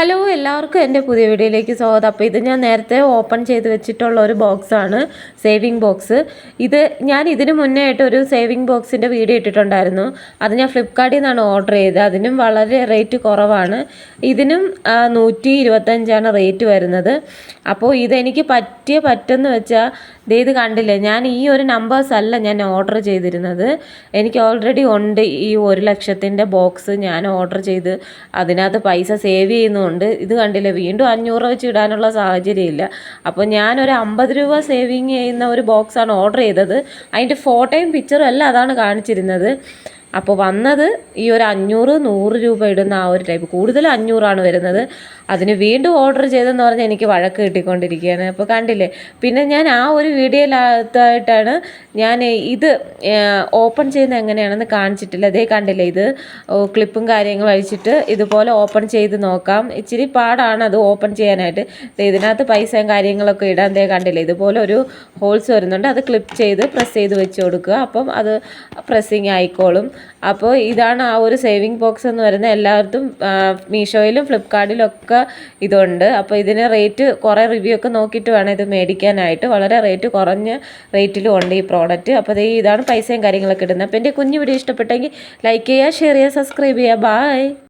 Hello എല്ലാവർക്കും എൻ്റെ പുതിയ വീഡിയോയിലേക്ക് സ്വാഗതം. അപ്പോൾ ഇത് ഞാൻ നേരത്തെ ഓപ്പൺ ചെയ്ത് വെച്ചിട്ടുള്ള ഒരു ബോക്സാണ്, സേവിങ് ബോക്സ്. ഞാൻ ഇതിന് മുന്നേ ആയിട്ട് ഒരു സേവിങ് ബോക്സിൻ്റെ വീഡിയോ ഇട്ടിട്ടുണ്ടായിരുന്നു. അത് ഞാൻ ഫ്ലിപ്കാർട്ടിൽ നിന്നാണ് ഓർഡർ ചെയ്തത്. അതിനും വളരെ റേറ്റ് കുറവാണ്. ഇതിനും 125 റേറ്റ് വരുന്നത്. അപ്പോൾ ഇതെനിക്ക് പറ്റുമെന്ന് വെച്ചാൽ ഇത് കണ്ടില്ലേ, ഞാൻ ഈ ഒരു നമ്പേഴ്സ് അല്ല ഞാൻ ഓർഡർ ചെയ്തിരുന്നത്. എനിക്ക് ഓൾറെഡി ഉണ്ട് ഈ 1,00,000 ബോക്സ് ഞാൻ ഓർഡർ ചെയ്ത് അതിനകത്ത് പൈസ സേവ് ചെയ്യുന്നുണ്ട്. ഇത് കണ്ടില്ലേ, വീണ്ടും 500 വെച്ച് ഇടാനുള്ള സാഹചര്യമില്ല. അപ്പോൾ ഞാനൊരു 50 രൂപ സേവിങ് ചെയ്യുന്ന ഒരു ബോക്സാണ് ഓർഡർ ചെയ്തത്. അതിൻ്റെ ഫോട്ടോയും പിക്ചറും എല്ലാം അതാണ് കാണിച്ചിരുന്നത്. അപ്പോൾ വന്നത് ഈ ഒരു 500-100 രൂപ ഇടുന്ന ആ ഒരു ടൈപ്പ്, കൂടുതൽ 500 വരുന്നത്. അതിന് വീണ്ടും ഓർഡർ ചെയ്തെന്ന് പറഞ്ഞാൽ എനിക്ക് വഴക്ക് കിട്ടിക്കൊണ്ടിരിക്കുകയാണ്. അപ്പോൾ കണ്ടില്ലേ, പിന്നെ ഞാൻ ആ ഒരു വീഡിയോയിലായിട്ടാണ് ഞാൻ ഇത് ഓപ്പൺ ചെയ്യുന്നത് എങ്ങനെയാണെന്ന് കാണിച്ചിട്ടില്ല. അതേ കണ്ടില്ലേ, ഇത് ക്ലിപ്പും കാര്യങ്ങളും അഴിച്ചിട്ട് ഇതുപോലെ ഓപ്പൺ ചെയ്ത് നോക്കാം. ഇച്ചിരി പാടാണ് അത് ഓപ്പൺ ചെയ്യാനായിട്ട്. ഇതിനകത്ത് പൈസയും കാര്യങ്ങളൊക്കെ ഇടാൻ ദേ കണ്ടില്ലേ, ഇതുപോലെ ഒരു ഹോൾസ് വരുന്നുണ്ട്. അത് ക്ലിപ്പ് ചെയ്ത് പ്രസ് ചെയ്ത് വെച്ച് കൊടുക്കുക. അപ്പം അത് പ്രസ്സിങ് ആയിക്കോളും. അപ്പോൾ ഇതാണ് ആ ഒരു സേവിങ് ബോക്സ് എന്ന് പറയുന്നത്. എല്ലായിടത്തും മീഷോയിലും ഫ്ലിപ്കാർട്ടിലും ഒക്കെ ഇതുണ്ട്. അപ്പോൾ ഇതിന് റേറ്റ് കുറേ റിവ്യൂ ഒക്കെ നോക്കിയിട്ട് വേണം ഇത് മേടിക്കാനായിട്ട്. വളരെ റേറ്റ് കുറഞ്ഞ റേറ്റിലും ഉണ്ട് ഈ പ്രോഡക്റ്റ്. അപ്പോൾ ഇതാണ് പൈസയും കാര്യങ്ങളൊക്കെ ഇടുന്നത്. അപ്പോൾ എൻ്റെ കുഞ്ഞു വീഡിയോ ഇഷ്ടപ്പെട്ടെങ്കിൽ ലൈക്ക് ചെയ്യുക, ഷെയർ ചെയ്യുക, സബ്സ്ക്രൈബ് ചെയ്യുക. ബായ്.